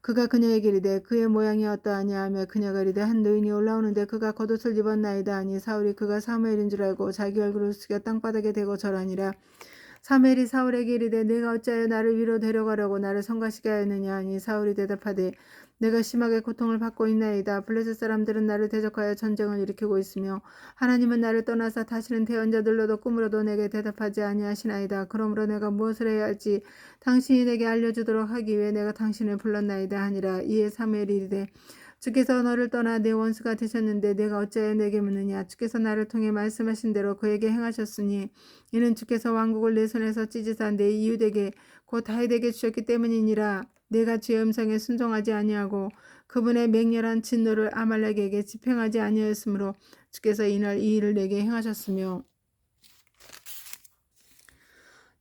그가 그녀에게 이르되 그의 모양이 어떠하냐 하며 그녀가 이르되 한 노인이 올라오는데 그가 겉옷을 입었나이다 하니 사울이 그가 사무엘인 줄 알고 자기 얼굴을 숙여 땅바닥에 대고 절하니라. 사무엘이 사울에게 이르되 내가 어찌하여 나를 위로 데려가려고 나를 성가시게 하였느냐 하니 사울이 대답하되 내가 심하게 고통을 받고 있나이다. 블레셋 사람들은 나를 대적하여 전쟁을 일으키고 있으며 하나님은 나를 떠나서 다시는 대언자들로도 꿈으로도 내게 대답하지 아니하시나이다. 그러므로 내가 무엇을 해야 할지 당신이 내게 알려주도록 하기 위해 내가 당신을 불렀나이다 하니라. 이에 사무엘이 이르되 주께서 너를 떠나 내 원수가 되셨는데 내가 어찌하여 내게 묻느냐. 주께서 나를 통해 말씀하신 대로 그에게 행하셨으니 이는 주께서 왕국을 내 손에서 찢으사 내 이웃에게 곧 다윗에게 주셨기 때문이니라. 내가 주의 음성에 순종하지 아니하고 그분의 맹렬한 진노를 아말렉에게 집행하지 아니하였으므로 주께서 이날 이 일을 내게 행하셨으며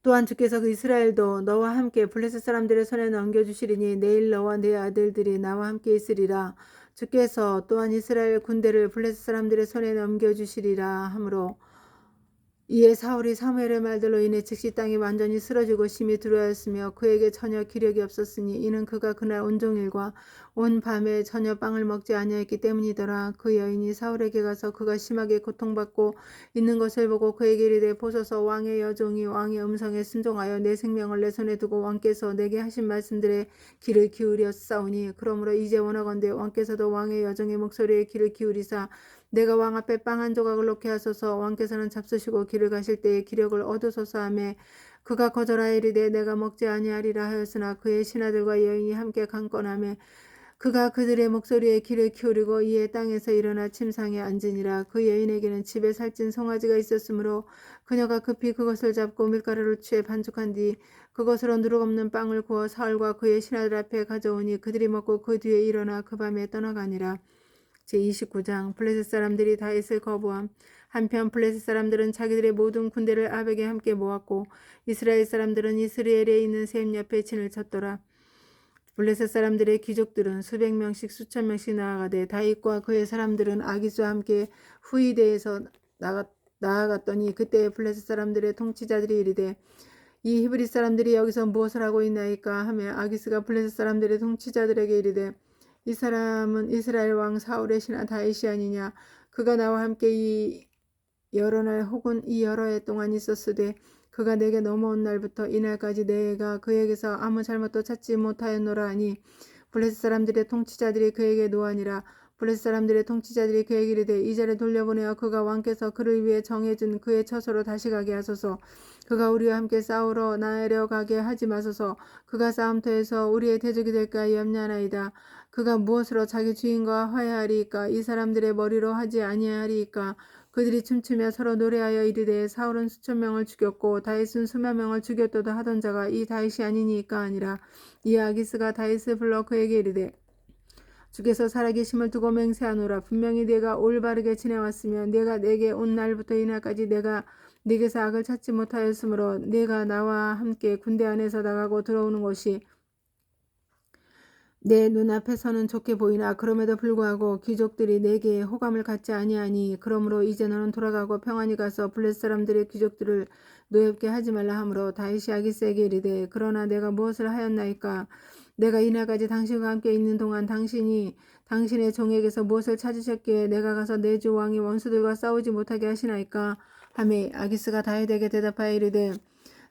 또한 주께서 그 이스라엘도 너와 함께 블레셋 사람들의 손에 넘겨주시리니 내일 너와 네 아들들이 나와 함께 있으리라. 주께서 또한 이스라엘 군대를 블레셋 사람들의 손에 넘겨주시리라 하므로 이에 사울이 사무엘의 말들로 인해 즉시 땅이 완전히 쓰러지고 심히 두려워하였으며 그에게 전혀 기력이 없었으니 이는 그가 그날 온종일과 온 밤에 전혀 빵을 먹지 아니하였기 때문이더라. 그 여인이 사울에게 가서 그가 심하게 고통받고 있는 것을 보고 그에게 이르되 보소서 왕의 여종이 왕의 음성에 순종하여 내 생명을 내 손에 두고 왕께서 내게 하신 말씀들에 귀를 기울였사오니 그러므로 이제 원하건대 왕께서도 왕의 여종의 목소리에 귀를 기울이사 내가 왕 앞에 빵 한 조각을 놓게 하소서. 왕께서는 잡수시고 길을 가실 때에 기력을 얻으소서 하며 그가 거절하여 이르되 내가 먹지 아니하리라 하였으나 그의 신하들과 여인이 함께 강권하며 그가 그들의 목소리에 귀를 기울이고 이에 땅에서 일어나 침상에 앉으니라. 그 여인에게는 집에 살찐 송아지가 있었으므로 그녀가 급히 그것을 잡고 밀가루를 취해 반죽한 뒤 그것으로 누룩 없는 빵을 구워 사울과 그의 신하들 앞에 가져오니 그들이 먹고 그 뒤에 일어나 그 밤에 떠나가니라. 제29장 블레셋 사람들이 다윗을 거부함. 한편 블레셋 사람들은 자기들의 모든 군대를 아벡에 함께 모았고 이스라엘 사람들은 이스라엘에 있는 셈 옆에 진을 쳤더라. 블레셋 사람들의 귀족들은 수백 명씩 수천 명씩 나아가되 다윗과 그의 사람들은 아기스와 함께 후이대에서 나아갔더니 그때 블레셋 사람들의 통치자들이 이르되 이 히브리 사람들이 여기서 무엇을 하고 있나이까 하며 아기스가 블레셋 사람들의 통치자들에게 이르되 이 사람은 이스라엘 왕 사울의 신하 다윗이 아니냐. 그가 나와 함께 이 여러 날 혹은 이 여러 해 동안 있었으되 그가 내게 넘어온 날부터 이날까지 내가 그에게서 아무 잘못도 찾지 못하였노라 하니 블레셋 사람들의 통치자들이 그에게 노하니라. 블레셋 사람들의 통치자들이 그에게 이르되 이자를 돌려보내어 그가 왕께서 그를 위해 정해준 그의 처소로 다시 가게 하소서. 그가 우리와 함께 싸우러 나려가게 하지 마소서. 그가 싸움터에서 우리의 대적이 될까 염려하나이다. 그가 무엇으로 자기 주인과 화해하리이까. 이 사람들의 머리로 하지 아니하리이까. 그들이 춤추며 서로 노래하여 이르되 사울은 수천 명을 죽였고 다윗은 수만 명을 죽였도다 하던 자가 이 다윗이 아니니까 아니라. 이 아기스가 다윗을 불러 그에게 이르되 주께서 살아계심을 두고 맹세하노라. 분명히 내가 올바르게 지내왔으며 내가 내게 온 날부터 이날까지 내가 내게서 악을 찾지 못하였으므로 내가 나와 함께 군대 안에서 나가고 들어오는 것이 내 눈앞에서는 좋게 보이나 그럼에도 불구하고 귀족들이 내게 호감을 갖지 아니하니 그러므로 이제 너는 돌아가고 평안히 가서 블레셋 사람들의 귀족들을 노엽게 하지 말라 하므로 다윗이 아기스에게 이르되 그러나 내가 무엇을 하였나이까 내가 이날까지 당신과 함께 있는 동안 당신이 당신의 종에게서 무엇을 찾으셨기에 내가 가서 내 주 왕이 원수들과 싸우지 못하게 하시나이까 하매 아기스가 다윗에게 대답하여 이르되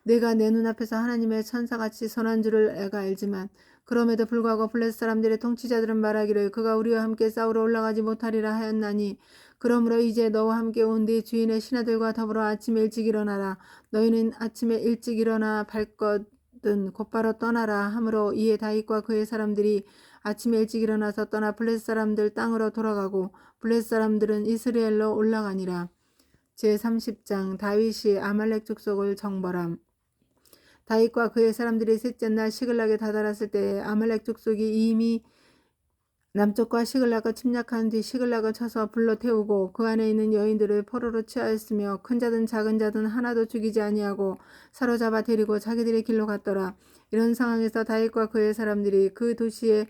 내가 내 눈앞에서 하나님의 천사같이 선한 줄을 내가 알지만 그럼에도 불구하고 블레셋 사람들의 통치자들은 말하기를 그가 우리와 함께 싸우러 올라가지 못하리라 하였나니 그러므로 이제 너와 함께 온 네 주인의 신하들과 더불어 아침에 일찍 일어나라. 너희는 아침에 일찍 일어나 발거든 곧바로 떠나라 하므로 이에 다윗과 그의 사람들이 아침에 일찍 일어나서 떠나 블레셋 사람들 땅으로 돌아가고 블레셋 사람들은 이스라엘로 올라가니라. 제30장 다윗이 아말렉 족속을 정벌함. 다윗과 그의 사람들이 셋째 날 시글락에 다다랐을 때 아말렉 족속이 이미 남쪽과 시글락을 침략한 뒤 시글락을 쳐서 불러 태우고 그 안에 있는 여인들을 포로로 취하였으며 큰 자든 작은 자든 하나도 죽이지 아니하고 사로잡아 데리고 자기들의 길로 갔더라. 이런 상황에서 다윗과 그의 사람들이 그 도시에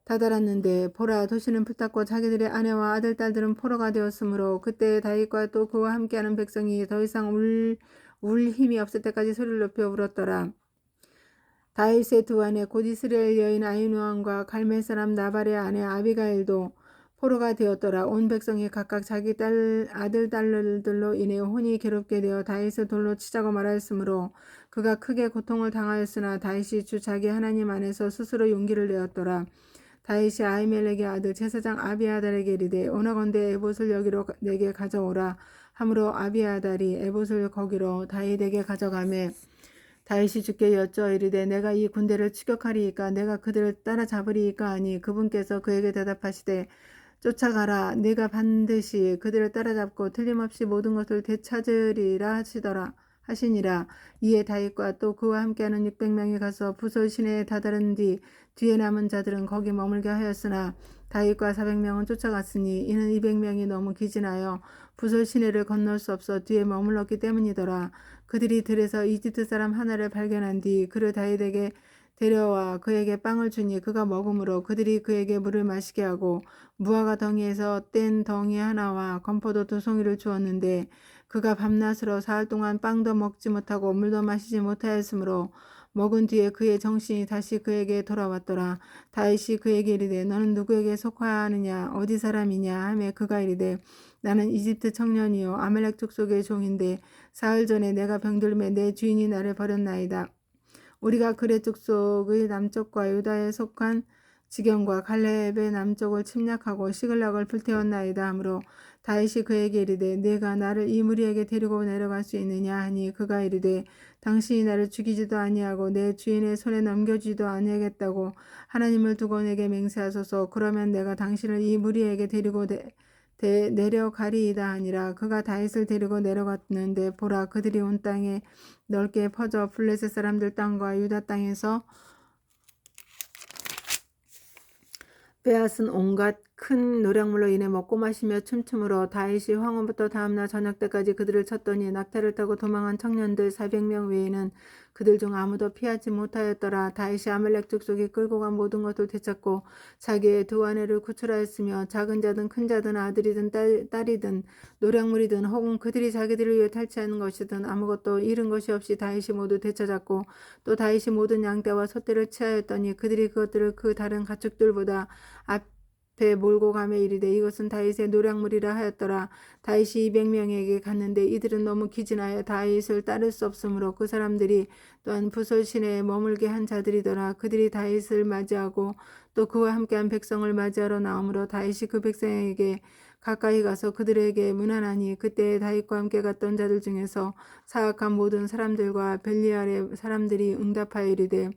다다랐는데 보라 도시는 불탔고 자기들의 아내와 아들 딸들은 포로가 되었으므로 그때 다윗과 또 그와 함께하는 백성이 더 이상 울 힘이 없을 때까지 소리를 높여 울었더라. 다윗의 두 아내 곧 이스라엘 여인 아히노함과 갈멜 사람 나발의 아내 아비가일도 포로가 되었더라. 온 백성이 각각 자기 아들 딸들로 인해 혼이 괴롭게 되어 다윗을 돌로 치자고 말하였으므로 그가 크게 고통을 당하였으나 다윗이 주 자기 하나님 안에서 스스로 용기를 내었더라. 다윗이 아히멜렉의 아들 제사장 아비아달에게 이르되 원하건대 에봇을 여기로 내게 가져오라 하므로 아비아달이 에봇을 거기로 다윗에게 가져가매 다윗이 주께 여쭈어 이르되 내가 이 군대를 추격하리이까 내가 그들을 따라잡으리이까 하니 그분께서 그에게 대답하시되 쫓아가라. 네가 반드시 그들을 따라잡고 틀림없이 모든 것을 되찾으리라 하시니라. 이에 다윗과 또 그와 함께하는 600명이 가서 부솔 시내에 다다른 뒤 뒤에 남은 자들은 거기 머물게 하였으나 다윗과 400명은 쫓아갔으니 이는 200명이 너무 기진하여 부솔 시내를 건널 수 없어 뒤에 머물렀기 때문이더라. 그들이 들에서 이집트 사람 하나를 발견한 뒤 그를 다윗에게 데려와 그에게 빵을 주니 그가 먹음으로 그들이 그에게 물을 마시게 하고 무화과 덩이에서 뗀 덩이 하나와 건포도 2송이를 주었는데 그가 밤낮으로 사흘 동안 빵도 먹지 못하고 물도 마시지 못하였으므로 먹은 뒤에 그의 정신이 다시 그에게 돌아왔더라. 다윗이 그에게 이르되 너는 누구에게 속하느냐 어디 사람이냐 하매 그가 이르되 나는 이집트 청년이요 아말렉 족속의 종인데 사흘 전에 내가 병들매 내 주인이 나를 버렸나이다. 우리가 그레 족속의 남쪽과 유다에 속한 지경과 갈렙의 남쪽을 침략하고 시글락을 불태웠나이다 하므로 다윗이 그에게 이르되 내가 나를 이 무리에게 데리고 내려갈 수 있느냐 하니 그가 이르되 당신이 나를 죽이지도 아니하고 내 주인의 손에 넘겨주지도 아니하겠다고 하나님을 두고 내게 맹세하소서. 그러면 내가 당신을 이 무리에게 데리고 내려가리이다 하니라. 그가 다윗을 데리고 내려갔는데 보라 그들이 온 땅에 넓게 퍼져 블레셋 사람들 땅과 유다 땅에서 빼앗은 온갖 큰 노량물로 인해 먹고 마시며 춤추므로 다윗이 황혼부터 다음날 저녁 때까지 그들을 쳤더니 낙타를 타고 도망한 청년들 400명 외에는 그들 중 아무도 피하지 못하였더라. 다윗이 아말렉 족속이 끌고 간 모든 것을 되찾고 자기의 두 아내를 구출하였으며 작은 자든 큰 자든 아들이든 딸이든 노량물이든 혹은 그들이 자기들을 위해 탈취하는 것이든 아무것도 잃은 것이 없이 다윗이 모두 되찾았고 또 다윗이 모든 양떼와 소떼를 취하였더니 그들이 그것들을 그 다른 가축들보다 앞에 몰고 가며 이르되 이것은 다윗의 노량물이라 하였더라. 다윗이 200명에게 갔는데 이들은 너무 기진하여 다윗을 따를 수 없으므로 그 사람들이 또한 부솔 시내에 머물게 한 자들이더라. 그들이 다윗을 맞이하고 또 그와 함께한 백성을 맞이하러 나오므로 다윗이 그 백성에게 가까이 가서 그들에게 문안하니 그때 다윗과 함께 갔던 자들 중에서 사악한 모든 사람들과 벨리알의 사람들이 응답하여 이르되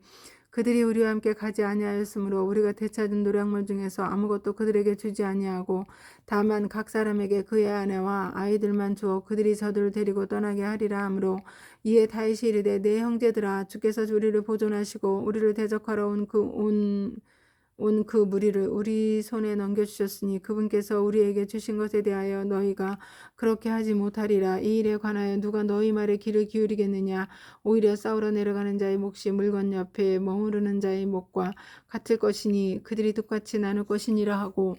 그들이 우리와 함께 가지 아니하였으므로 우리가 되찾은 노량물 중에서 아무것도 그들에게 주지 아니하고 다만 각 사람에게 그의 아내와 아이들만 주어 그들이 저들을 데리고 떠나게 하리라 하므로 이에 다윗이 이르되 내 형제들아 주께서 우리를 보존하시고 우리를 대적하러 온 온 그 무리를 우리 손에 넘겨주셨으니 그분께서 우리에게 주신 것에 대하여 너희가 그렇게 하지 못하리라. 이 일에 관하여 누가 너희 말에 귀를 기울이겠느냐. 오히려 싸우러 내려가는 자의 몫이 물건 옆에 머무르는 자의 몫과 같을 것이니 그들이 똑같이 나눌 것이니라 하고,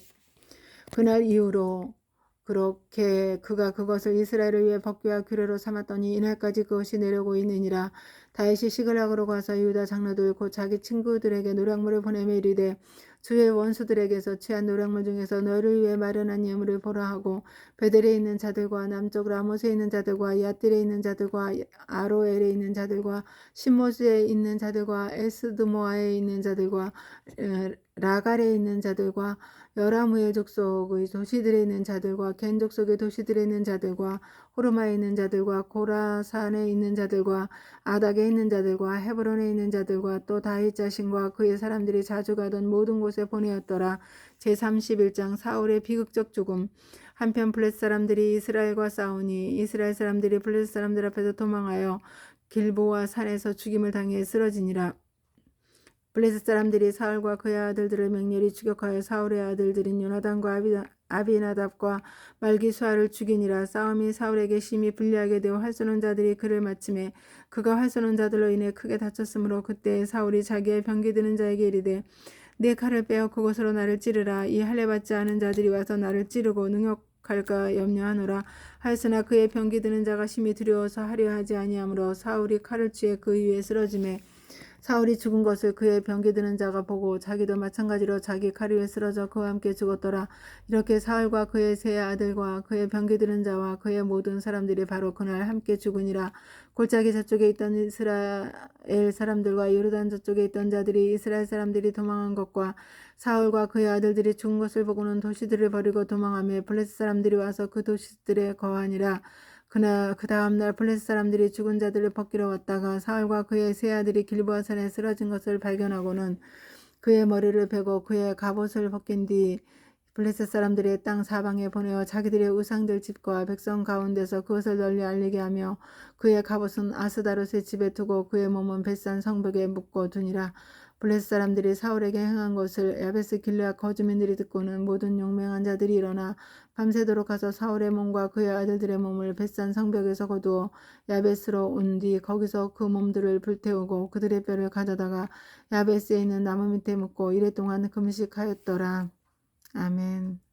그날 이후로 그렇게 그가 그것을 이스라엘을 위해 법궤와 규례로 삼았더니 이날까지 그것이 내려오고 있느니라. 다윗이 시글락으로 가서 유다 장로들 곧 자기 친구들에게 노략물을 보내며 이르되 주의 원수들에게서 취한 노략물 중에서 너희를 위해 마련한 예물을 보라 하고, 베델에 있는 자들과 남쪽 라못에 있는 자들과 얏딜에 있는 자들과 아로엘에 있는 자들과 신모스에 있는 자들과 에스드모아에 있는 자들과 라갈에 있는 자들과 여라무엘 족속의 도시들에 있는 자들과 겐 족속의 도시들에 있는 자들과 호르마에 있는 자들과 고라산에 있는 자들과 아닥에 있는 자들과 헤브론에 있는 자들과 또 다윗 자신과 그의 사람들이 자주 가던 모든 곳에 보내었더라. 제31장 사울의 비극적 죽음. 한편 블레셋 사람들이 이스라엘과 싸우니 이스라엘 사람들이 블레셋 사람들 앞에서 도망하여 길보아 산에서 죽임을 당해 쓰러지니라. 블레셋 사람들이 사울과 그의 아들들을 맹렬히 추격하여 사울의 아들들인 요나단과 아비나답과 말기수아를 죽이니라. 싸움이 사울에게 심히 불리하게 되어 활 쏘는 자들이 그를 맞침에 그가 활 쏘는 자들로 인해 크게 다쳤으므로 그때 사울이 자기의 병기 드는 자에게 이르되 내 칼을 빼어 그곳으로 나를 찌르라. 이 할례 받지 않은 자들이 와서 나를 찌르고 능욕할까 염려하노라 하였으나 그의 병기 드는 자가 심히 두려워서 하려 하지 아니하므로 사울이 칼을 취해 그 위에 쓰러지매 사울이 죽은 것을 그의 병기 드는 자가 보고 자기도 마찬가지로 자기 칼 위에 쓰러져 그와 함께 죽었더라. 이렇게 사울과 그의 세 아들과 그의 병기 드는 자와 그의 모든 사람들이 바로 그날 함께 죽으니라. 골짜기 저쪽에 있던 이스라엘 사람들과 요르단 저쪽에 있던 자들이 이스라엘 사람들이 도망한 것과 사울과 그의 아들들이 죽은 것을 보고는 도시들을 버리고 도망하며 블레셋 사람들이 와서 그 도시들에 거하니라. 그 다음 날 블레셋 사람들이 죽은 자들을 벗기러 왔다가 사울과 그의 세 아들이 길보아 산에 쓰러진 것을 발견하고는 그의 머리를 베고 그의 갑옷을 벗긴 뒤 블레셋 사람들의 땅 사방에 보내어 자기들의 우상들 집과 백성 가운데서 그것을 널리 알리게 하며 그의 갑옷은 아스다롯의 집에 두고 그의 몸은 벳산 성벽에 묶어 두니라. 블레셋 사람들이 사울에게 행한 것을 야베스 길르앗 거주민들이 듣고는 모든 용맹한 자들이 일어나 밤새도록 가서 사울의 몸과 그의 아들들의 몸을 벳산 성벽에서 거두어 야베스로 온 뒤 거기서 그 몸들을 불태우고 그들의 뼈를 가져다가 야베스에 있는 나무 밑에 묻고 이래 동안 금식하였더라. 아멘.